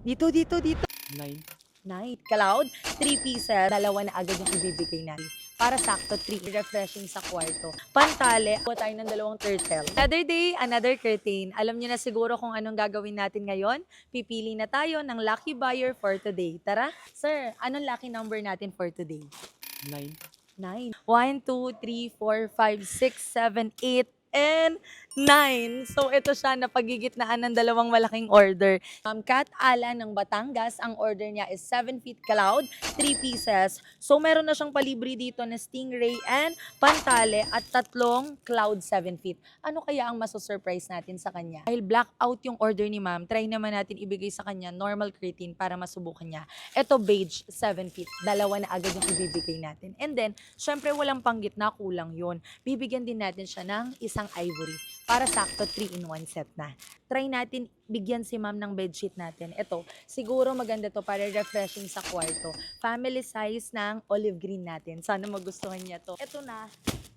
Dito. 9. Night. Cloud, 3 pieces. Dalawa na agad yung ibibigay natin. Para sakto, 3. Refreshing sa kwarto. Pantale, kuha tayo ng 2 turtle. Another day, another curtain. Alam niyo na siguro kung anong gagawin natin ngayon. Pipili na tayo ng lucky buyer for today. Tara. Sir, anong lucky number natin for today? 9. 9. 1, 2, 3, 4, 5, 6, 7, 8, and 9. So, ito siya na pagigitnaan ng dalawang malaking order. Kat Ala ng Batangas, ang order niya is 7 feet cloud, 3 pieces. So, meron na siyang palibre dito na stingray and pantale at 3 cloud 7 feet. Ano kaya ang maso-surprise natin sa kanya? Dahil blackout yung order ni ma'am, try naman natin ibigay sa kanya normal curtain para masubukan niya. Ito beige, 7 feet. Dalawa na agad yung ibibigay natin. And then, syempre walang panggitna, kulang yun. Bibigyan din natin siya ng isang ivory para sakto 3-in-1 set na. Try natin bigyan si ma'am ng bedsheet natin. Ito, siguro maganda to para refreshing sa kwarto. Family size ng olive green natin. Sana magustuhan niya to. Ito na,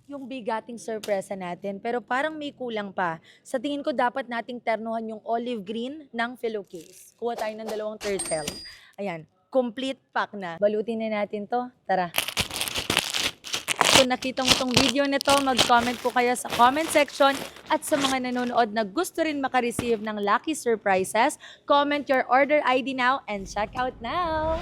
yung bigating sorpresa natin. Pero parang may kulang pa. Sa tingin ko dapat nating ternuhan yung olive green ng pillowcase. Kuha tayo ng 2 turtle. Ayan, complete pack na. Balutin na natin to. Tara. Kung nakita mo tong video na to, mag-comment po kayo sa comment section. At sa mga nanonood na gusto rin makareceive ng lucky surprises, comment your order ID now and check out now!